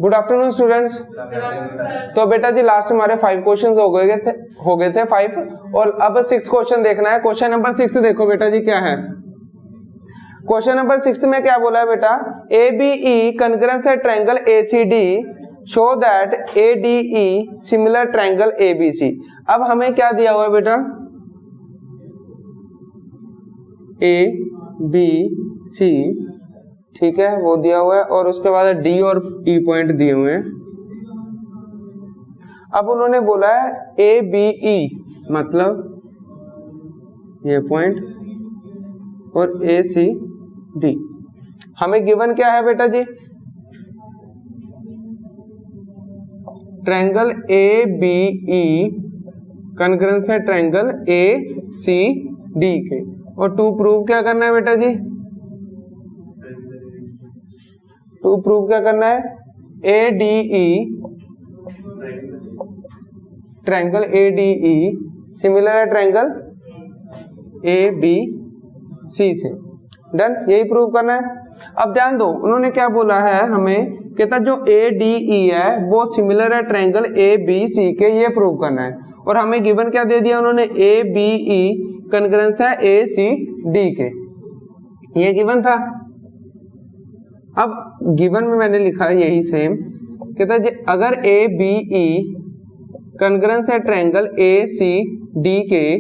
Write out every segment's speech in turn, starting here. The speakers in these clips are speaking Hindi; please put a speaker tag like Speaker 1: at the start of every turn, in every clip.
Speaker 1: Good afternoon students. तो बेटा जी लास्ट हमारे 5 क्वेश्चंस हो गए थे 5 और अब 6th क्वेश्चन देखना है। क्वेश्चन नंबर 6 देखो बेटा जी क्या है। क्वेश्चन नंबर 6 में क्या बोला है बेटा, ABE कॉन्ग्रुएंस है triangle ACD, show that ADE similar triangle ABC। अब हमें क्या दिया हुआ है बेटा, ABC, ठीक है, वो दिया हुआ है और उसके बाद D और E पॉइंट दिए हुए हैं। अब उन्होंने बोला है ABE मतलब ये पॉइंट और ACD। हमें गिवन क्या है बेटा जी, ट्रायंगल ABE कॉन्ग्रुएंस है ट्रायंगल ACD के, और टू प्रूव क्या करना है बेटा जी, टू प्रूव क्या करना है, ADE ट्रायंगल ADE सिमिलर है ट्रायंगल ABC से। डन, यही प्रूव करना है। अब ध्यान दो, उन्होंने क्या बोला है हमें, कहता जो ADE है वो सिमिलर है ट्रायंगल ABC के, ये प्रूव करना है। और हमें गिवन क्या दे दिया उन्होंने, ABE कॉन्ग्रुएंस है ACD के, ये गिवन था। अब गिवन में मैंने लिखा है यही सेम, कहता है अगर ABE कॉन्ग्रुएंस है ट्रायंगल ACD के,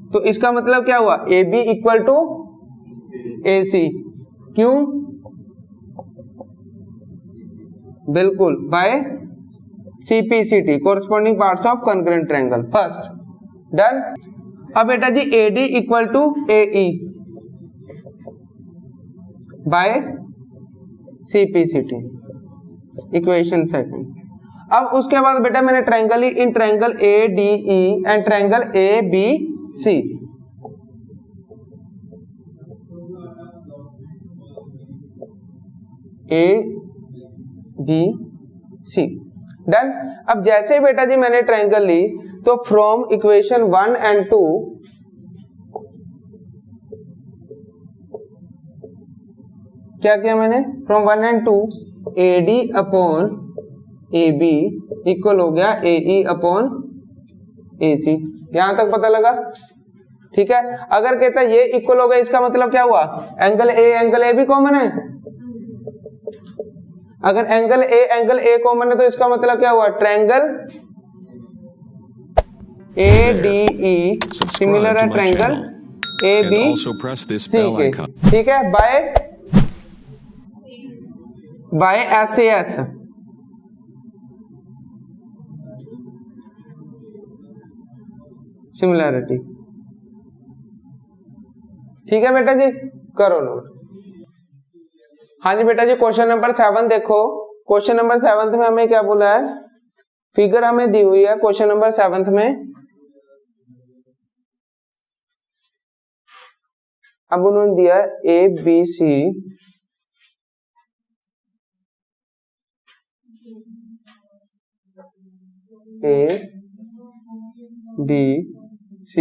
Speaker 1: तो इसका मतलब क्या हुआ, AB इक्वल टू AC। क्यों, बिल्कुल by CPCT corresponding parts of congruent triangle first. Done. अब बेटा जी AD equal to AE by CPCT equation second. अब उसके बाद बेटा मैंने triangle in triangle ADE and triangle ABC, ABC। Done. अब जैसे बेटा जी मैंने ट्रायंगल ली तो फ्रॉम इक्वेशन 1 एंड 2 क्या किया मैंने, from 1 and 2 AD upon AB equal हो गया AE अपॉन AC। यहां तक पता लगा, ठीक है। अगर कहता है ये इक्वल हो गया, इसका मतलब क्या हुआ, एंगल A भी कॉमन है। अगर एंगल A कॉमन है तो इसका मतलब क्या हुआ, ट्रायंगल ADE सिमिलर है ट्रायंगल ABC के, ठीक है, बाय SAS। सिमिलैरिटी, ठीक है बेटा जी, करो नोट। हाँ जी बेटा जी क्वेश्चन नंबर 7 देखो। क्वेश्चन नंबर 7 में हमें क्या बोला है, फिगर हमें दी हुई है क्वेश्चन नंबर 7 में। अब उन्होंने दिया है ABC ABC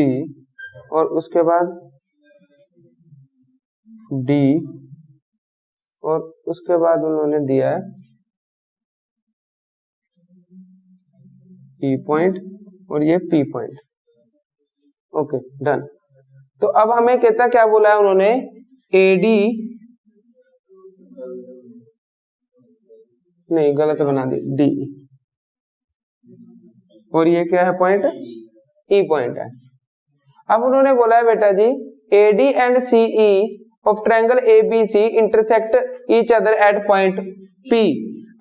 Speaker 1: और उसके बाद D और उसके बाद उन्होंने दिया है E पॉइंट और ये P पॉइंट। Okay done. तो अब हमें कहता क्या बोला है उन्होंने, AD नहीं गलत बना दी, D और ये क्या है पॉइंट, E पॉइंट है। अब उन्होंने बोला है बेटा जी AD and CE of triangle ABC intersect each other at point P।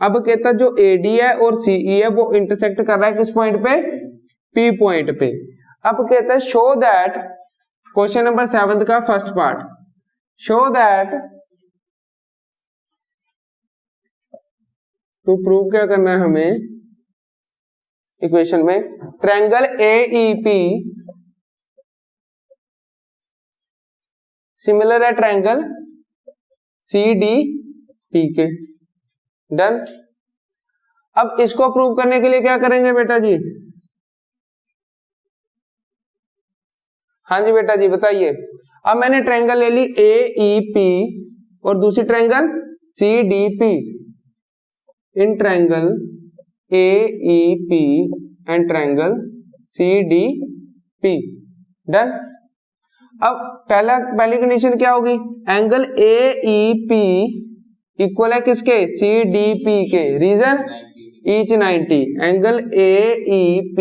Speaker 1: अब कहता जो AD है और CE है वो इंटरसेक्ट कर रहा है किस पॉइंट पे, P पॉइंट पे। अब कहता है शो दैट, क्वेश्चन नंबर 7 का first part, show that, to prove क्या करना है हमें इक्वेशन में, ट्रायंगल AEP सिमिलर है ट्रायंगल CDP के। डन। अब इसको प्रूव करने के लिए क्या करेंगे बेटा जी, हाँ जी बेटा जी बताइए। अब मैंने ट्रायंगल ले ली AEP और दूसरी triangle CDP, in triangle AEP and triangle CDP। Done. अब पहली कंडीशन क्या होगी, एंगल AEP इक्वल है किसके, CDP के। Reason each 90। Angle AEP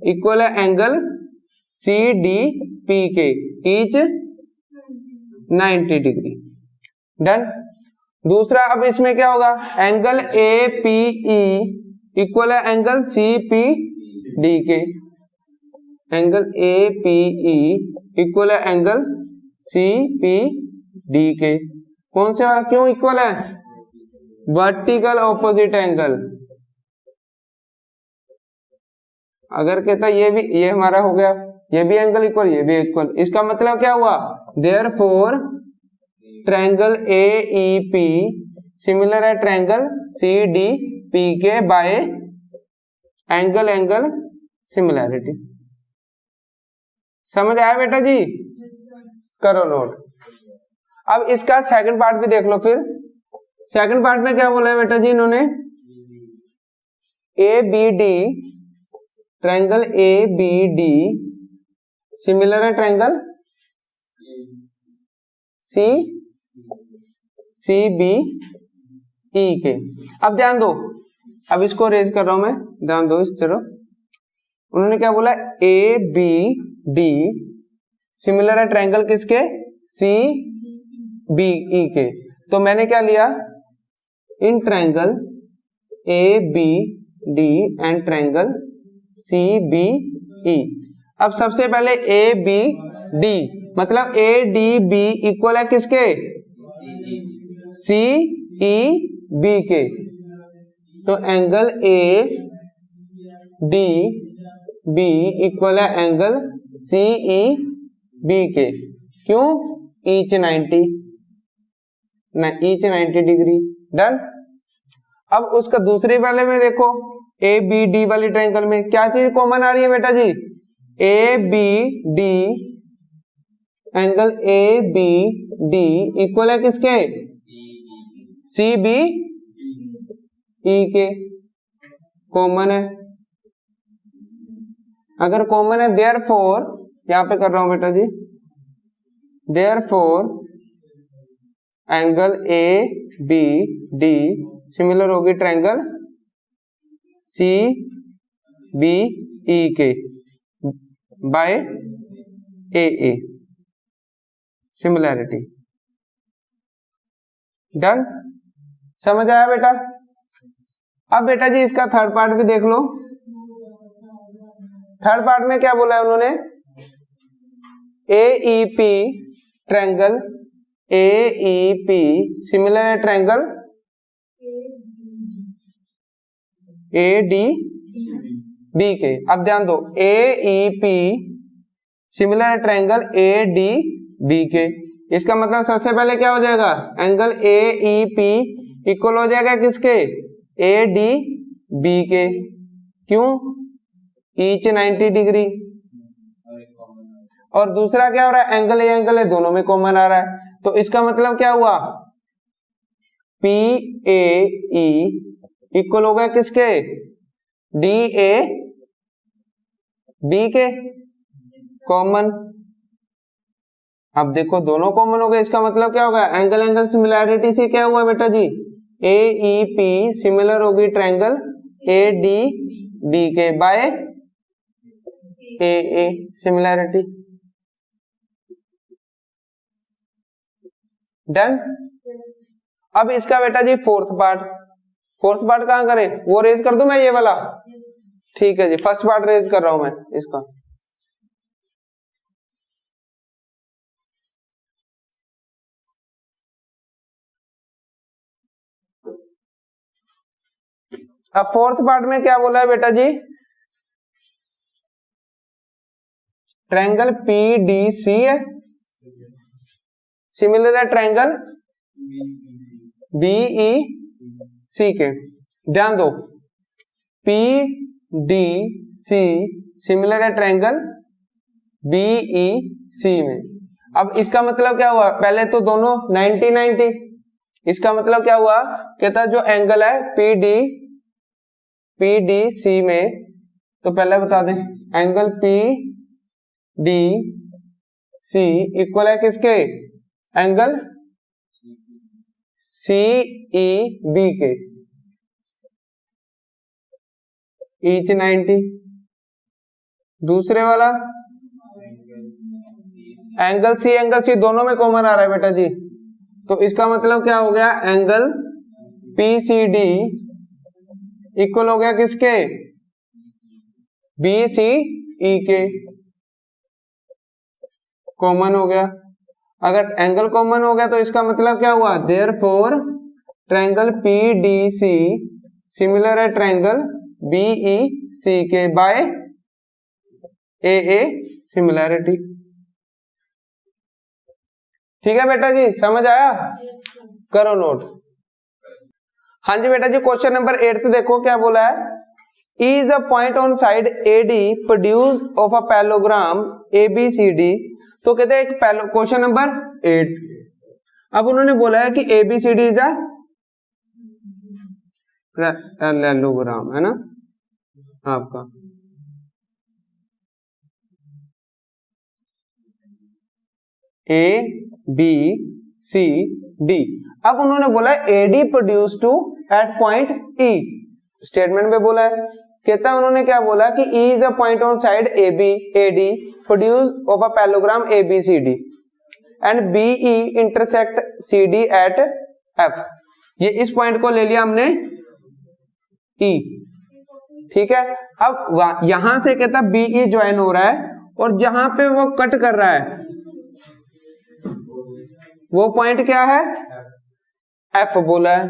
Speaker 1: equal है एंगल CDP के ईच 90 डिग्री। डन। दूसरा अब इसमें क्या होगा, एंगल APE इक्वल है एंगल CPD के। एंगल APE इक्वल है एंगल CPD के। कौन से वाला, क्यों इक्वल है, वर्टिकल ऑपोजिट एंगल। अगर कहता ये हमारा हो गया, ये भी एंगल इक्वल, ये भी इक्वल, इसका मतलब क्या हुआ, देयरफॉर ट्रायंगल AEP सिमिलर है ट्रायंगल CDP के बाय एंगल सिमिलैरिटी। समझ आया बेटा जी? करो नोट। अब इसका सेकंड पार्ट भी देख लो। फिर सेकंड पार्ट में क्या बोला है बेटा जी इन्होंने, ABD ट्रायंगल ABD सिमिलर है ट्रायंगल CBE के। अब ध्यान दो, अब इसको रेज कर रहा हूं मैं, ध्यान दो इस तरफ। उन्होंने क्या बोला, ABD सिमिलर है ट्रायंगल किसके, CBE के। तो मैंने क्या लिया, in triangle ABD and triangle CBE। अब सबसे पहले ABD मतलब ADB इक्वल है किसके, CEB के। तो एंगल ADB इक्वल है एंगल CEB के। क्यों, ईच 90 डिग्री। डन। अब उसका दूसरे वाले में देखो, ABD वाली ट्रायंगल में क्या चीज कॉमन आ रही है बेटा जी, ABD एंगल ABD इक्वल है किसके, CBE के। कॉमन है, अगर कॉमन है देयरफॉर, यहां पे कर रहा हूं बेटा जी, देयरफॉर एंगल ABD सिमिलर होगी ट्रायंगल CBE के बाय AA सिमिलैरिटी। डन। समझ आया बेटा? अब बेटा जी इसका थर्ड पार्ट भी देख लो। थर्ड पार्ट में क्या बोला है उन्होंने, AEP ट्रायंगल AEP सिमिलर है ट्रायंगल ADB के। अब ध्यान दो, AEP सिमिलर है ट्रायंगल ADB के। इसका मतलब सबसे पहले क्या हो जाएगा, एंगल AEP इक्वल हो जाएगा किसके, ADB के। क्यों, ईच 90 डिग्री। और दूसरा क्या हो रहा है, एंगल एंगल है, दोनों में कॉमन आ रहा है। तो इसका मतलब क्या हुआ, PAE इक्वल हो गया किसके, DAB के। कॉमन। अब देखो दोनों कॉमन हो गए, इसका मतलब क्या होगा, एंगल सिमिलैरिटी से क्या हुआ बेटा जी, AEP सिमिलर होगी ट्रायंगल ADB के बाय AA सिमिलैरिटी। डन। अब इसका बेटा जी फोर्थ पार्ट कहां करें, वो रेज कर दूं मैं ये वाला, ठीक है जी। फर्स्ट पार्ट रेज कर रहा हूं मैं इसका। अब फोर्थ पार्ट में क्या बोला है बेटा जी, ट्रायंगल PDC है सिमिलर है ट्रायंगल BEC के। ध्यान दो, PDC सिमिलर है ट्रायंगल BEC में। अब इसका मतलब क्या हुआ, पहले तो दोनों 90 90, इसका मतलब क्या हुआ, कहता जो एंगल है PDC में, तो पहले बता दें एंगल PDC इक्वल है किसके, एंगल CEB के, ईच 90। दूसरे वाला एंगल C दोनों में कॉमन आ रहा है बेटा जी, तो इसका मतलब क्या हो गया, एंगल PCD इक्वल हो गया किसके, BCE के, कॉमन हो गया। अगर एंगल कॉमन हो गया तो इसका मतलब क्या हुआ, देयरफॉर ट्रायंगल PDC सिमिलर है ट्रायंगल BEC के बाय AA सिमिलैरिटी। ठीक है बेटा जी, समझ आया, करो नोट। हाँ जी बेटा जी, क्वेश्चन नंबर 8 देखो क्या बोला है, is a point on side AD produce of a parallelogram ABCD। तो कहते हैं एक क्वेश्चन नंबर 8, अब उन्होंने बोला है कि ABCD इज अ पैलोग्राम, है ना आपका, ABCD। अब उन्होंने बोला AD produce to at point E, statement में बोला है, कहता है उन्होंने क्या बोला कि E is a point on side AD produce of a parallelogram ABCD and BE intersect CD at F। ये इस पॉइंट को ले लिया हमने E, ठीक है। अब यहां से कहता BE ज्वाइन हो रहा है और जहां पे वो कट कर रहा है वो पॉइंट क्या है, F बोला है।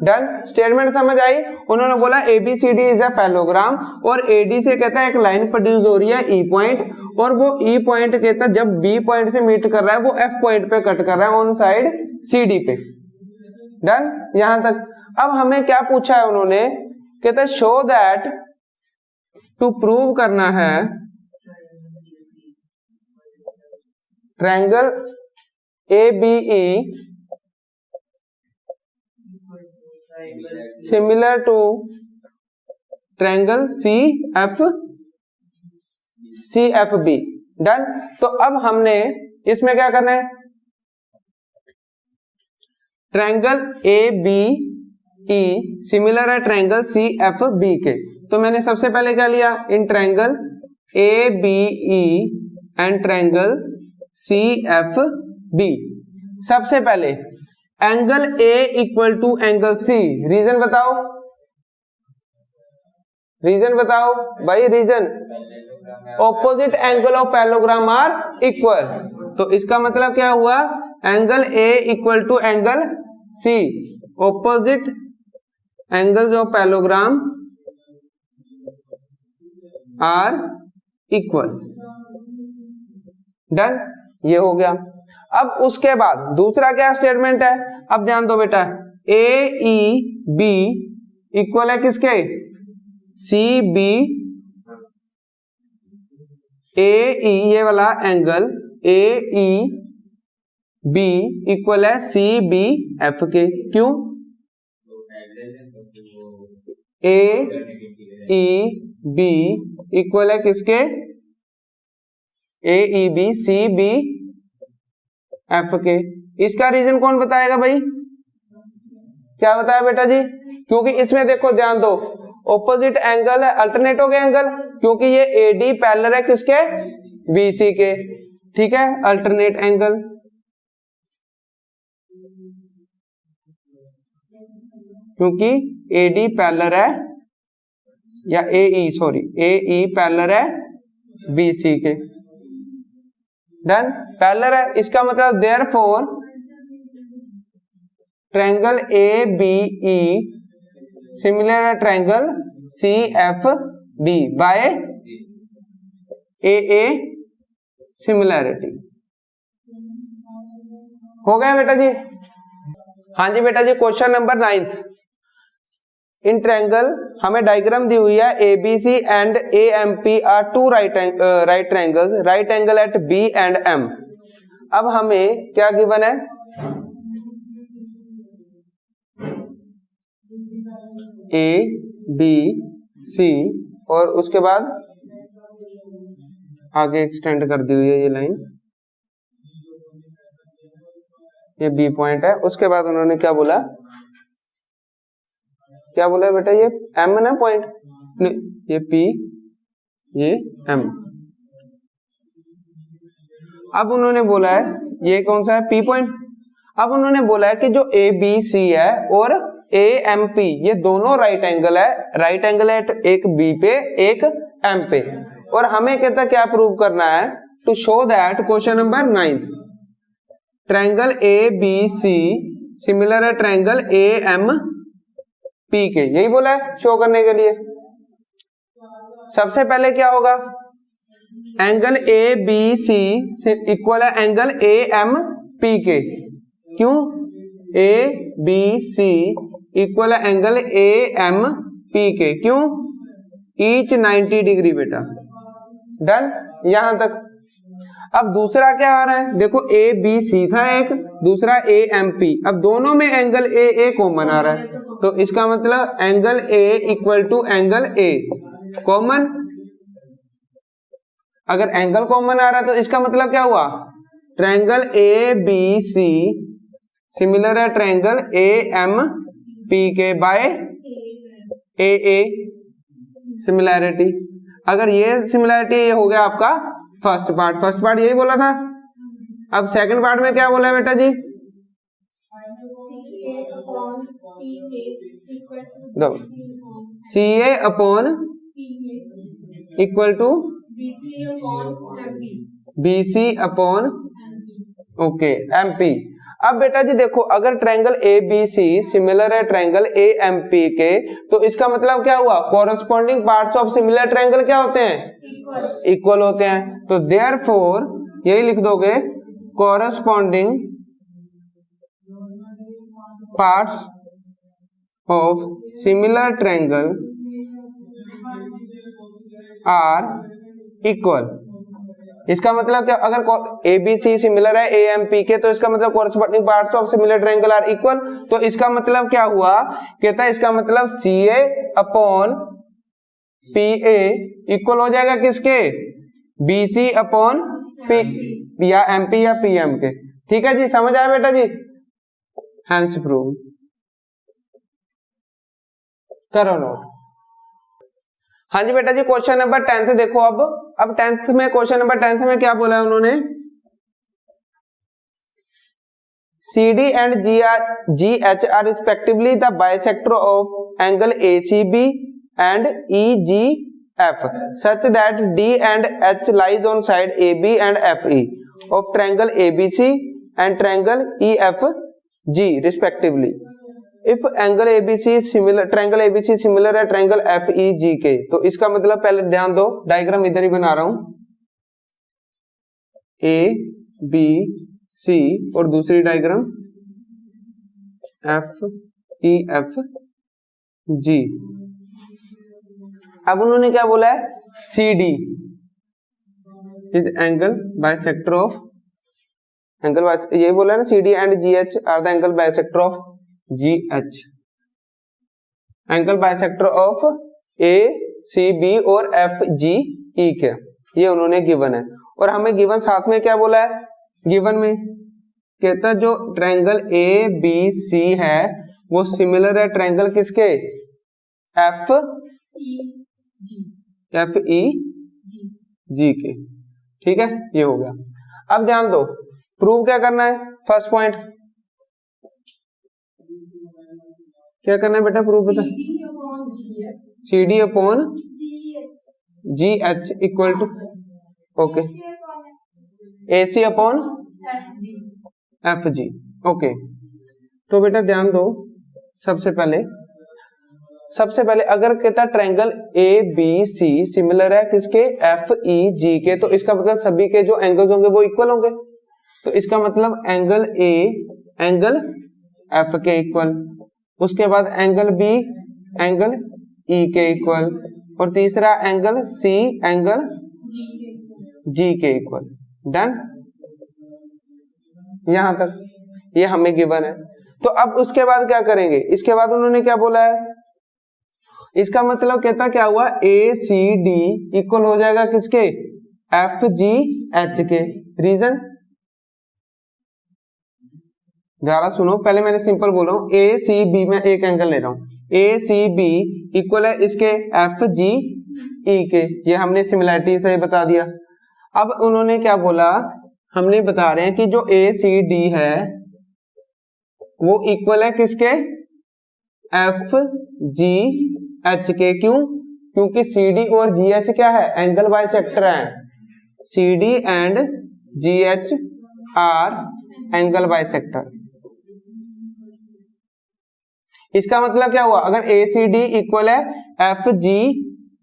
Speaker 1: डन, स्टेटमेंट समझ आई। उन्होंने बोला ABCD इज अ पैलोग्राम और AD से कहता है एक लाइन प्रोड्यूस हो रही है E पॉइंट, और वो E पॉइंट कहता है जब B पॉइंट से मीट कर रहा है वो F पॉइंट पे कट कर रहा है ऑन साइड CD पे। डन, यहां तक। अब हमें क्या पूछा है उन्होंने, कहता है शो दैट, टू प्रूव करना है triangle ABE similar to triangle CFB। Done, तो अब हमने इसमें क्या करना है, ट्रायंगल ABE सिमिलर है ट्रायंगल CFB के, तो मैंने सबसे पहले क्या लिया, in triangle ABE and triangle CFB। सबसे पहले angle A equal to angle C, reason बताओ, रीजन बताओ भाई, reason opposite angle of parallelogram are equal, तो इसका मतलब क्या हुआ, angle A equal to angle C, opposite angles of parallelogram are equal. Done, ये हो गया। अब उसके बाद दूसरा क्या स्टेटमेंट है, अब ध्यान दो बेटा, AEB इक्वल है किसके, CB, AE ये वाला एंगल AEB इक्वल है CBF के, क्यों, AEB इक्वल है किसके, AEB CBF के। इसका रीजन कौन बताएगा भाई, क्या बताया बेटा जी, क्योंकि इसमें देखो ध्यान दो, ऑपोजिट एंगल है, अल्टरनेट हो गया एंगल, क्योंकि ये AD पैरेलल है किसके, BC के, ठीक है, अल्टरनेट एंगल। क्योंकि AD पैरेलल है, या AE पैरेलल है BC के। डन, पैरेलल है, इसका मतलब देयरफॉर ट्रायंगल ABE सिमिलर है triangle CFB by AA similarity. हो गया बेटा जी, हाँ जी बेटा जी। क्वेश्चन नंबर 9, इन ट्रायंगल हमें डायग्राम दी हुई है ABC and AMP are two right triangles, right angle at B and M। अब हमें क्या गिवन है, ए बी सी और उसके बाद आगे एक्सटेंड कर दी हुई है ये लाइन, ये बी पॉइंट है। उसके बाद उन्होंने क्या बोला, क्या बोला है बेटा, ये एम ना पॉइंट, ये पी ये एम। अब उन्होंने बोला है ये कौन सा है, पी पॉइंट। अब उन्होंने बोला है कि जो ए बी सी है और ए एम पी ये दोनों राइट एंगल है, राइट एंगल है एक बी पे एक एम पे। और हमें कहता क्या प्रूव करना है, to show that question number 9 triangle A B C similar है ट्रायंगल ए एम पी के, यही बोला है शो करने के लिए। सबसे पहले क्या होगा, angle A B C equal है एंगल ए एम पी के। क्यों, ए बी सी इक्वल है एंगल ए एम पी के, क्यों, ईच 90 डिग्री बेटा। डन, यहां तक। अब दूसरा क्या आ रहा है, देखो ए बी सी था एक, दूसरा ए एम पी। अब दोनों में एंगल ए कॉमन आ रहा है, तो इसका मतलब angle A equal to angle A common. अगर एंगल कॉमन आ रहा है तो इसका मतलब क्या हुआ, triangle A B C similar है ट्रायंगल ए एम पी के बाय ए सिमिलैरिटी। अगर ये सिमिलैरिटी ये हो गया आपका फर्स्ट पार्ट यही बोला था। अब सेकंड पार्ट में क्या बोला है बेटा जी, दो C A upon equal to B C upon okay M P. अब बेटा जी देखो, अगर triangle A B C similar है ट्रायंगल ए एम पी के, तो इसका मतलब क्या हुआ, corresponding parts of similar triangle क्या होते हैं, इक्वल होते हैं। तो देयरफॉर यही लिख दोगे, corresponding parts of similar triangle are equal. इसका मतलब क्या, अगर ए बी सी सिमिलर है ए एम पी के, तो इसका मतलब corresponding parts of similar triangle are equal. तो इसका मतलब क्या हुआ, कहता है इसका मतलब C A upon P A equal हो जाएगा किसके, बी सी अपॉन पी या एम पी या पी एम के। ठीक है जी, समझ आया बेटा जी, हैंस प्रूव करो नोट। हाँ जी बेटा जी, क्वेश्चन नंबर 10 देखो। अब 10th में, क्वेश्चन नंबर 10th में क्या बोला है उन्होंने, CD and GH are respectively the bisector of angle ACB and EGF such that D and H lies on side AB and FE of triangle ABC and triangle EFG respectively. If angle ABC similar, triangle ABC similar है triangle FEG के, तो इसका मतलब पहले ध्यान दो, डायग्राम इधर ही बना रहा हूं, A B C और दूसरी diagram F E F G। अब उन्होंने क्या बोला है, CD is angle bisector of angle, ये बोला है ना, CD and GH are the angle bisector of GH, angle bisector of ACB और FGE के, ये उन्होंने गिवन है। और हमें गिवन साथ में क्या बोला है, गिवन में कहता जो ट्रायंगल ABC है वो सिमिलर है ट्रायंगल किसके, FEG के। ठीक है, ये हो गया। अब ध्यान दो, प्रूव क्या करना है, फर्स्ट पॉइंट क्या करना है बेटा, प्रूव बता, CD upon GH equal to okay AC upon FG okay. तो बेटा ध्यान दो, सबसे पहले अगर कहता ट्रायंगल ABC सिमिलर है किसके, FEG के, तो इसका मतलब सभी के जो एंगल्स होंगे वो इक्वल होंगे। तो इसका मतलब एंगल A एंगल F के इक्वल, उसके बाद एंगल B एंगल E के इक्वल, और तीसरा एंगल C एंगल G के इक्वल। डन, यहां तक। ये हमें गिवन है। तो अब उसके बाद क्या करेंगे, इसके बाद उन्होंने क्या बोला है, इसका मतलब कहता क्या हुआ, ए सी डी इक्वल हो जाएगा किसके, एफ जी एच के। रीजन जरा सुनो, पहले मैंने सिंपल बोला हूं, ए सी बी में एक एंगल ले रहा हूं, ए सी बी इक्वल है इसके एफ जी ई के, ये हमने सिमिलैरिटी से बता दिया। अब उन्होंने क्या बोला, हमने बता रहे हैं कि जो ए सी डी है वो इक्वल है किसके, एफ जी एच के। क्यों, क्योंकि सी डी और जी एच क्या है, एंगल बाइसेक्टर है। C D and G H are angle bisector. इसका मतलब क्या हुआ, अगर ए सी डी इक्वल है एफ जी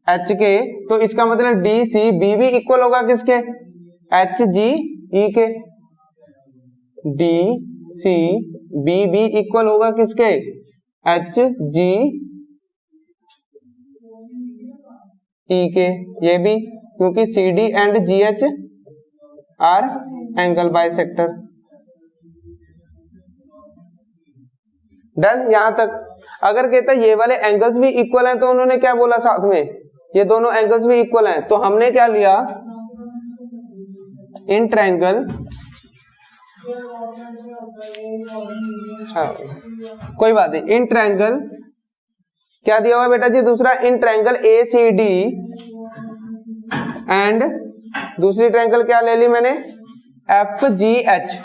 Speaker 1: एच के, तो इसका मतलब डी सी बी भी इक्वल होगा किसके, एच जी ई के। डी सी बी भी इक्वल होगा किसके, एच जी ई के। ये भी क्योंकि C D and G H are angle bisector. Done, यहां तक। अगर कहता है ये वाले एंगल्स भी इक्वल हैं, तो उन्होंने क्या बोला साथ में, ये दोनों एंगल्स भी इक्वल हैं, तो हमने क्या लिया, इन ट्रायंगल, हाँ कोई बात नहीं, इन ट्रायंगल क्या दिया हुआ बेटा जी, दूसरा in triangle A C D and दूसरी ट्रायंगल क्या ले ली मैंने, एफ जी एच।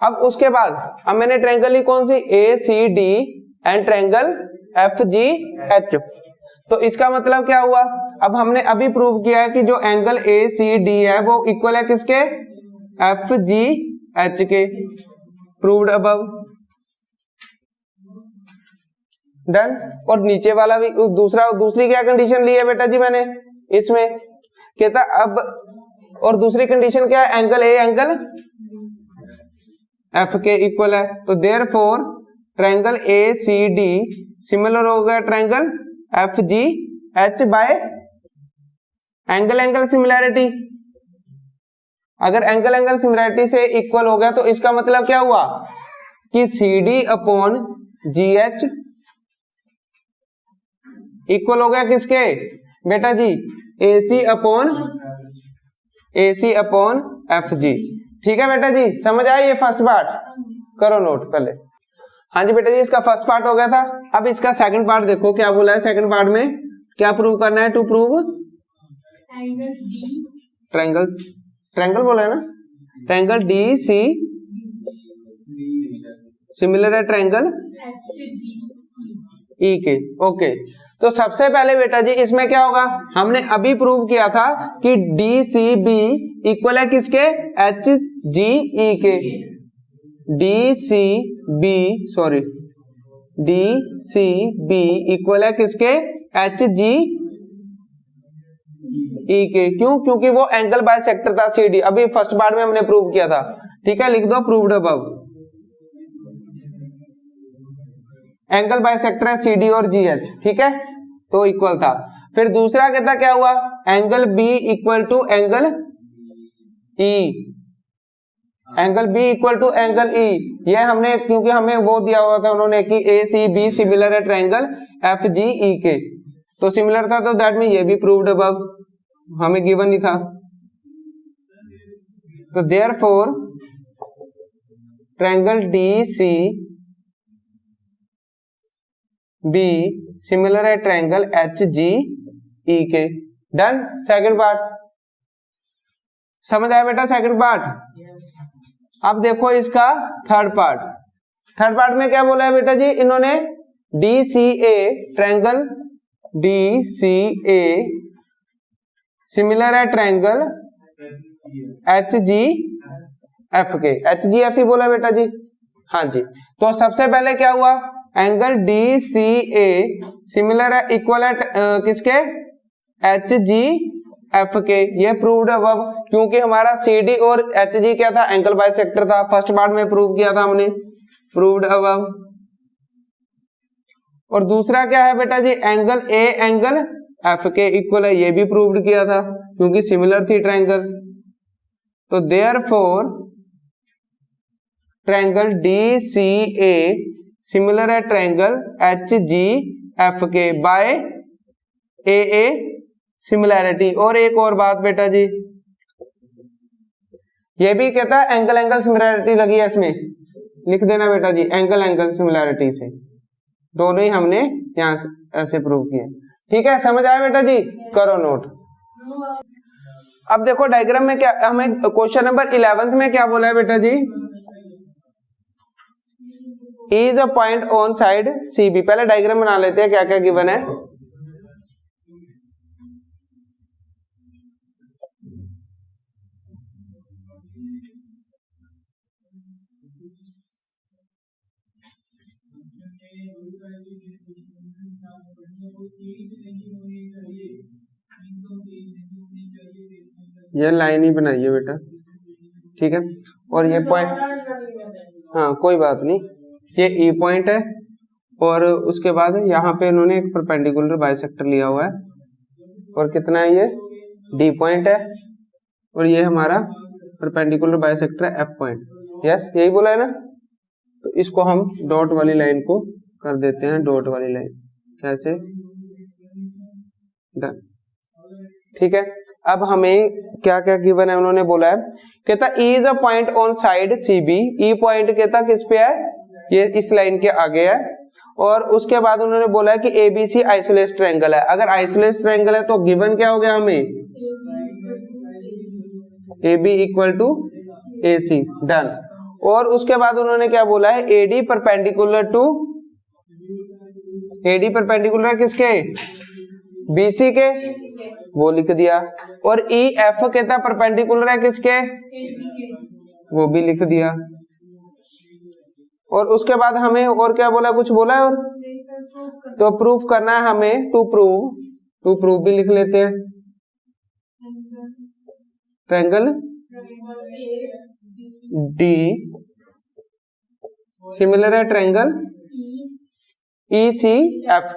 Speaker 1: अब उसके बाद अब मैंने ट्रायंगल ली कौन सी, A C D and triangle F G H. तो इसका मतलब क्या हुआ, अब हमने अभी प्रूव किया है कि जो एंगल ए सी डी है वो इक्वल है किसके, एफ जी एच के। Proved above. डन। और नीचे वाला भी दूसरी क्या कंडीशन ली है बेटा जी मैंने इसमें, कहता अब और दूसरी कंडीशन क्या है, एंगल ए एंगल एफ के इक्वल है। तो therefore triangle A C D similar हो गया triangle F G H by angle angle similarity. अगर एंगल एंगल सिमिलैरिटी से इक्वल हो गया तो इसका मतलब क्या हुआ कि C D upon G H equal हो गया किसके बेटा जी, ए सी अपॉन एफ जी। ठीक है बेटा जी, समझ आया ये फर्स्ट पार्ट, करो नोट पहले। हाँ जी बेटा जी, इसका फर्स्ट पार्ट हो गया था। अब इसका सेकंड पार्ट देखो क्या बोला है, सेकंड पार्ट में क्या प्रूव करना है, टू प्रूव ट्रायंगल बोला है ना, ट्रायंगल डी सी सिमिलर है ट्रायंगल ई के। ओके, तो सबसे पहले बेटा जी इसमें क्या होगा, हमने अभी प्रूव किया था कि डी सी बी इक्वल है किसके, एच जी ई के। डी सी बी इक्वल है किसके, एच जी ई के। क्यों, क्योंकि वो एंगल बाइसेक्टर था सी डी, अभी फर्स्ट पार्ट में हमने प्रूव किया था। ठीक है, लिख दो प्रूव्ड अबव। एंगल बाइसेक्टर है सी डी और जी एच। ठीक है, तो इक्वल था। फिर दूसरा कहता क्या हुआ, angle B equal to angle E, angle B equal to angle E. ये हमने, क्योंकि हमें वो दिया हुआ था उन्होंने कि ए सी बी सिमिलर है ट्रायंगल एफ जी ई के, तो सिमिलर था, तो दैट मीन ये भी प्रूव्ड अबव, हमें गिवन नहीं था। तो therefore triangle D C B similar है ट्रायंगल एच जी ई के। डन। सेकंड पार्ट समझ आया बेटा, सेकंड पार्ट। अब देखो इसका थर्ड पार्ट। थर्ड पार्ट में क्या बोला है बेटा जी इन्होंने, D C A triangle D C A similar है ट्रायंगल एच जी एफ के। एच जी एफ ही बोला बेटा जी, हाँ जी। तो सबसे पहले क्या हुआ, angle D C A similar है, इक्वल है किसके, एच जी एफ के। ये प्रूव्ड अबव, क्योंकि हमारा सी डी और एच जी क्या था, एंगल बाइसेक्टर था, फर्स्ट पार्ट में प्रूव किया था हमने, प्रूव्ड अबव। और दूसरा क्या है बेटा जी, एंगल ए एंगल एफ के इक्वल है, ये भी प्रूव्ड किया था क्योंकि सिमिलर थी ट्रायंगल। तो देयरफॉर ट्रायंगल DCA सिमिलर है ट्रायंगल HGF के बाय AA सिमिलैरिटी। और एक और बात बेटा जी, ये भी कहता है एंगल एंगल सिमिलैरिटी लगी है इसमें, लिख देना बेटा जी एंगल एंगल सिमिलैरिटी से, दोनों ही हमने यहां ऐसे प्रूव किए। ठीक है, समझ आया बेटा जी, करो नोट। अब देखो डायग्राम में क्या हमें क्वेश्चन नंबर 11 में क्या बोला है बेटा जी, is a point on side CB। पहले डायग्राम बना लेते हैं क्या क्या गिवन है। ये लाइन ही बनाइए बेटा, ठीक है। और ये पॉइंट, हाँ कोई बात नहीं, ये E पॉइंट है और उसके बाद यहाँ पे इन्होंने एक परपेंडिकुलर बाइसेक्टर लिया हुआ है और कितना है ये D पॉइंट है और ये हमारा परपेंडिकुलर बाइसेक्टर है F पॉइंट। यस, यही बोला है ना। तो इसको हम डॉट वाली लाइन को कर देते हैं डॉट वाली लाइन, कैसे, डन। ठीक है, अब हमें क्या क्या गिवन है, उन्होंने बोला है कहता is a point on side CB। E point कहता किस पे है, ये इस लाइन के आगे है। और उसके बाद उन्होंने बोला है कि ABC आइसोलेस ट्रायंगल है। अगर आइसोलेस ट्रायंगल है तो गिवन क्या हो गया हमें, AB equal to AC, done. और उसके बाद उन्होंने क्या बोला है, AD perpendicular to, AD perpendicular है किसके, BC के, वो लिख दिया। और EF कहता परपेंडिकुलर है किसके, वो भी लिख दिया। और उसके बाद हमें और क्या बोला, कुछ बोला है और, तो प्रूफ करना है हमें, टू प्रूव भी लिख लेते हैं। ट्रायंगल D सिमिलर है ट्रायंगल ECF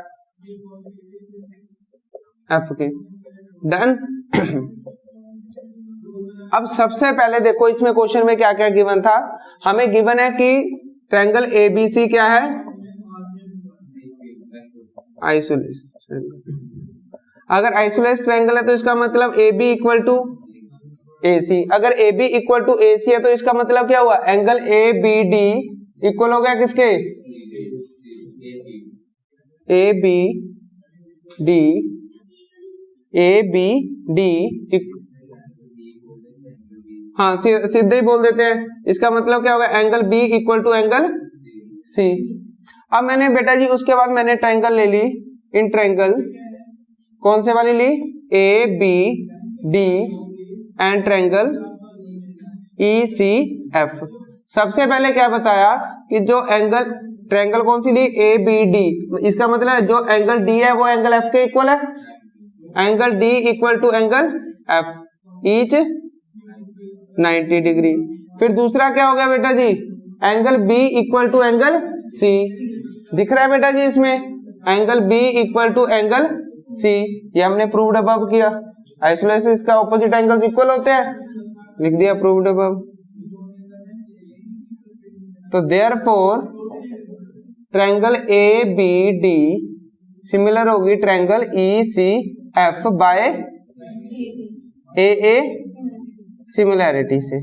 Speaker 1: F के, डन। अब सबसे पहले देखो इसमें क्वेश्चन में क्या क्या गिवन था, हमें गिवन है कि ट्रायंगल ABC क्या है, आइसोलेस। अगर आइसोलेस ट्रायंगल है तो इसका मतलब AB इक्वल टू AC। अगर AB इक्वल टू AC है तो इसका मतलब क्या हुआ, एंगल ABD इक्वल हो गया किसके, ABD हाँ सीधे ही बोल देते हैं, इसका मतलब क्या होगा, angle B equal to angle C। अब मैंने बेटा जी उसके बाद मैंने ट्रायंगल ले ली, इन ट्रायंगल कौन से वाली ली, ABD एंड ट्रायंगल ECF। सबसे पहले क्या बताया कि जो एंगल, ट्रायंगल कौन सी ली, ABD, इसका मतलब जो एंगल D है वो एंगल F के इक्वल है, angle D equal to angle F, each 90 degree. फिर दूसरा क्या हो गया बेटा जी, angle B equal to angle C, दिख रहा है बेटा जी इसमें, angle B equal to angle C, ये हमने प्रूव्ड अबव किया। आइसोलेसिस का ऑपोजिट एंगल्स इक्वल होते हैं, लिख दिया प्रूव्ड अबव। तो देयरफॉर ट्रायंगल ABD सिमिलर होगी triangle ECF by AA similarity से,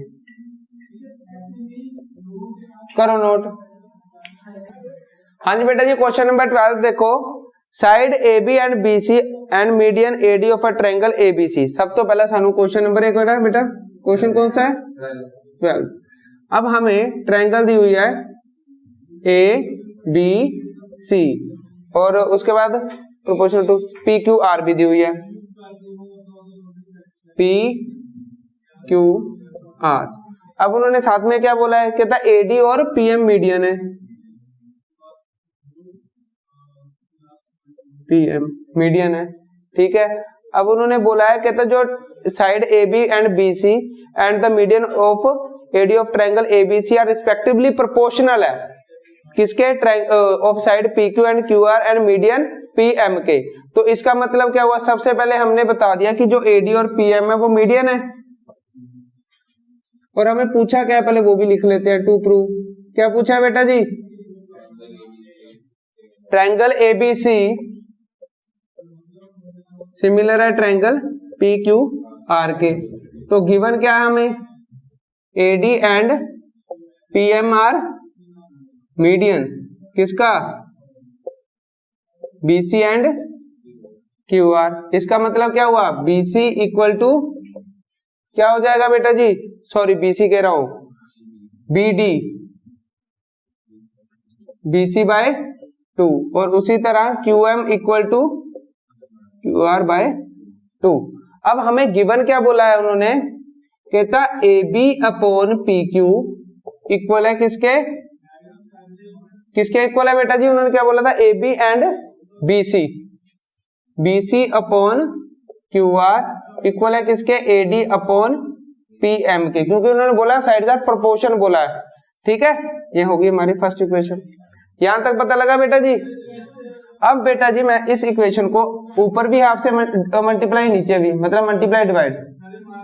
Speaker 1: करो नोट। हाँ जी बेटा जी, क्वेश्चन नंबर 12 देखो, side AB and BC and median AD of a triangle ABC। सब तो पहला सानू क्वेश्चन नंबर 1 बेटा, क्वेश्चन कौन सा है, 12। अब हमें ट्रायंगल दी हुई है ABC और उसके बाद प्रोपोर्शनल टू PQR भी दी हुई है, PQR। अब उन्होंने साथ में क्या बोला है, कहता AD और PM मीडियन है, PM मीडियन है, ठीक है। अब उन्होंने बोला है कहता जो side AB and BC and the median of AD of triangle ABC are respectively proportional है किसके, of side PQ and QR and median PM के। तो इसका मतलब क्या हुआ, सबसे पहले हमने बता दिया कि जो AD और PM है वो मीडियन है, और हमें पूछा क्या है पहले वो भी लिख लेते हैं। टू प्रूव, क्या पूछा है बेटा जी? ट्रायंगल एबीसी सिमिलर है ट्रायंगल पी क्यू आर के। तो गिवन क्या है हमें? AD and PM are median किसका? BC and Q R. इसका मतलब क्या हुआ? बीसी इक्वल टू क्या हो जाएगा बेटा जी? सॉरी बीसी कह रहा हूं, बीडी, बीसी बाय 2 और उसी तरह QM equal to Q R by 2। अब हमें गिवन क्या बोला है उन्होंने? कहता A B upon P Q equal है किसके? किसके इक्वल है बेटा जी? उन्होंने क्या बोला था? A B and B C. B C upon Q R equal है किसके? A D upon P M के, क्योंकि उन्होंने बोला साइड्स आर प्रोपोर्शन बोला है। ठीक है, ये होगी हमारी फर्स्ट इक्वेशन। यहां तक पता लगा बेटा जी? अब बेटा जी मैं इस इक्वेशन को ऊपर भी हाफ से मल्टीप्लाई, नीचे भी, मतलब मल्टीप्लाई डिवाइड,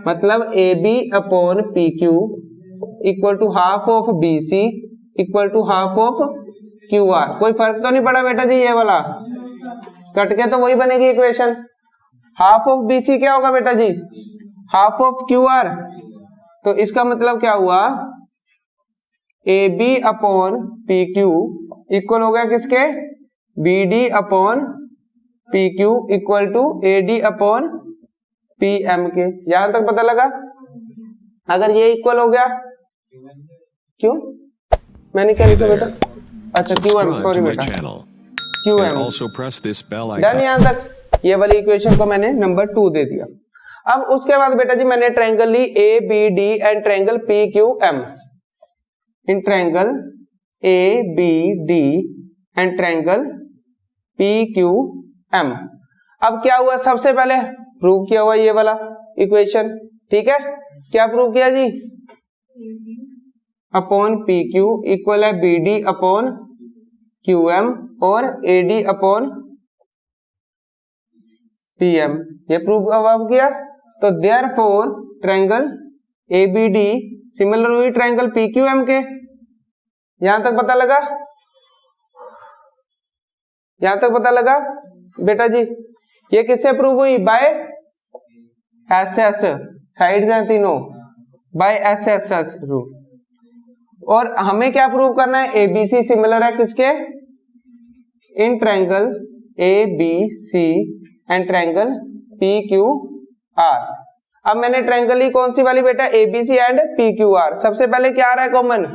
Speaker 1: मतलब A B upon P Q equal to half of B C equal to half of Q R. कोई फर्क तो नहीं पड़ा बेटा जी? ये वाला कट के तो वही बनेगी equation. Half of B C क्या होगा बेटा जी? Half of Q R. तो इसका मतलब क्या हुआ? A B upon P Q equal हो गया किसके? B D upon P Q equal to A D upon P M के। यहां तक पता लगा? अगर ये इक्वल हो गया, क्यों मैंने क्या लिखा बेटा? अच्छा क्यू एम, सॉरी बेटा, क्यू एम डन। यहां तक ये वाली इक्वेशन को मैंने नंबर 2 दे दिया। अब उसके बाद बेटा जी मैंने ट्रायंगल ली A B D and triangle P Q M. In triangle A B D and triangle P Q M. अब क्या हुआ? सबसे पहले प्रूव किया हुआ ये वाला इक्वेशन। ठीक है, क्या प्रूव किया जी? अपॉन पी क्यू इक्वल है B D upon Q M और A D upon P M. ये प्रूव अब किया। तो therefore triangle A B D similar हुई ट्रायंगल पी क्यू एम के। यहां तक पता लगा? यहां तक पता लगा बेटा जी? ये किससे प्रूव हुई? बाय एस एस, साइड्स हैं तीनों, bye S S S rule. और हमें क्या प्रूव करना है? एबीसी सिमिलर है किसके? In triangle A B C and triangle P Q R. अब मैंने ट्रायंगल ली कौन सी वाली बेटा? ABC and P Q R. सबसे पहले क्या आ रहा है कॉमन?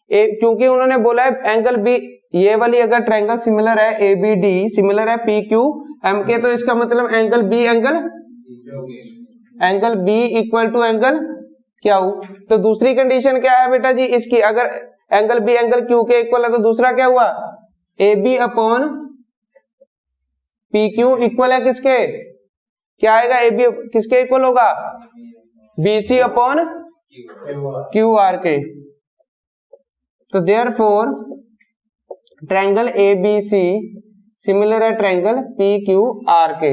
Speaker 1: क्योंकि उन्होंने बोला है एंगल बी, ये वाली अगर ट्रायंगल सिमिलर है ए बी डी सिमिलर है पी क्यू एम के, तो इसका मतलब angle B equal to angle क्या हो। तो दूसरी कंडीशन क्या है बेटा जी इसकी? अगर एंगल बी एंगल क्यू के इक्वल है तो दूसरा क्या हुआ? A B upon P Q equal है किसके? क्या आएगा? ए बी किसके इक्वल होगा? B C upon Q R के। तो therefore triangle A B C similar है ट्रायंगल पी क्यू आर के।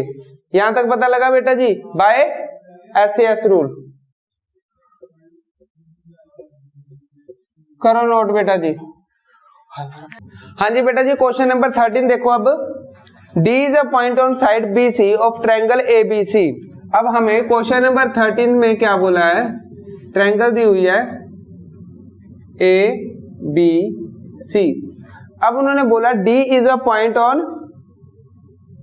Speaker 1: यहां तक पता लगा बेटा जी? By S S rule. करो नोट बेटा जी। हाँ जी बेटा जी, क्वेश्चन नंबर 13 देखो। अब D is a point on side BC of triangle ABC। अब हमें क्वेश्चन नंबर 13 में क्या बोला है? ट्रायंगल दी हुई है ABC। अब उन्होंने बोला D is a point on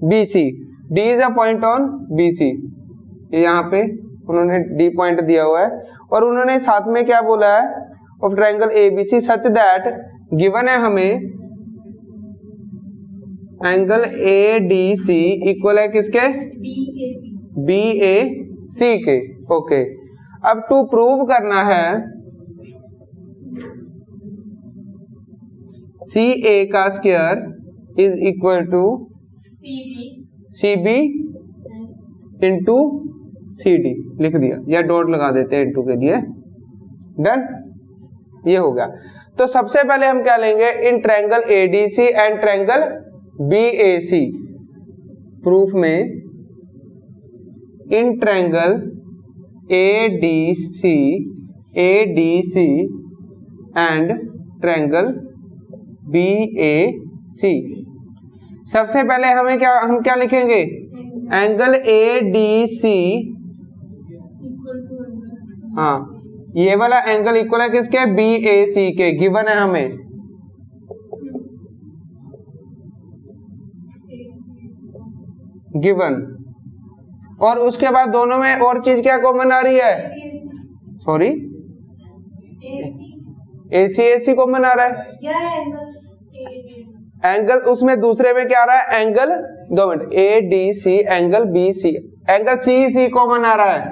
Speaker 1: BC। D is a point on BC, यहाँ पे उन्होंने D पॉइंट दिया हुआ है। और उन्होंने साथ में क्या बोला है? Of triangle ABC such that given है हमें एंगल ADC इक्वल है किसके? BAC के। ओके, अब टू प्रूव करना है CA का square is equal to CB into CD। लिख दिया या डॉट लगा देते हैं इंटू के लिए। डन, ये हो गया। तो सबसे पहले हम क्या लेंगे? In triangle ADC and triangle BAC proof में in triangle ADC ADC and triangle BAC। सबसे पहले हम क्या लिखेंगे, एंगल ADC, हाँ ये वाला एंगल इक्वल है किसके, BAC के, गिवन है हमें। गिवन, और उसके बाद दोनों में और चीज क्या कॉमन आ रही है, सॉरी AC कॉमन आ रहा है। एंगल उसमें दूसरे में क्या आ रहा है, angle, 2 minute, ADC angle BC, angle CC common आ रहा है,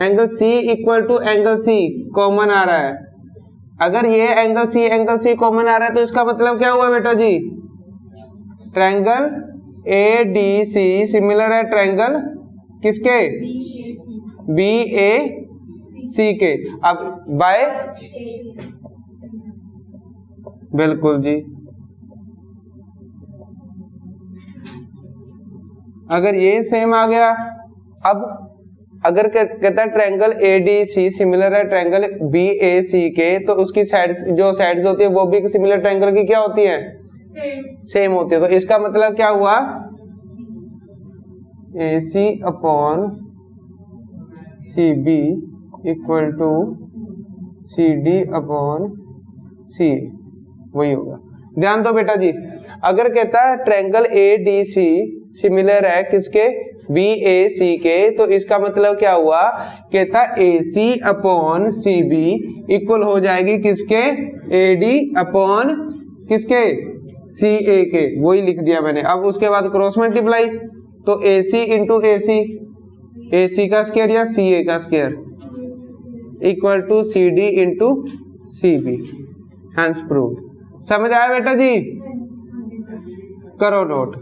Speaker 1: angle C equal to angle C common आ रहा है। अगर ये एंगल C कॉमन आ रहा है तो इसका मतलब क्या हुआ बेटा जी, ट्रायंगल ADC सिमिलर है ट्रायंगल किसके, BAC के। अब बाय, बिल्कुल जी, अगर ये सेम आ गया। अब अगर कहता है ट्रायंगल ADC सिमिलर है ट्रायंगल BAC के, तो उसकी साइड्स, जो साइड्स होती है वो भी सिमिलर ट्रायंगल की क्या होती है, सेम होती है। तो इसका मतलब क्या हुआ, AC upon CB equal to CD upon C, वही होगा। ध्यान दो बेटा जी, अगर कहता है ट्रायंगल ADC सिमिलर है किसके, BAC के, तो इसका मतलब क्या हुआ, कहता AC अपॉन CB इक्वल हो जाएगी किसके, AD अपॉन किसके, CA के, वही लिख दिया मैंने। अब उसके बाद क्रॉस मल्टीप्लाई, तो AC इंटू AC का स्क्वायर या CA का square equal to CD into CB, hence proved. समझ आया बेटा जी, करो नोट।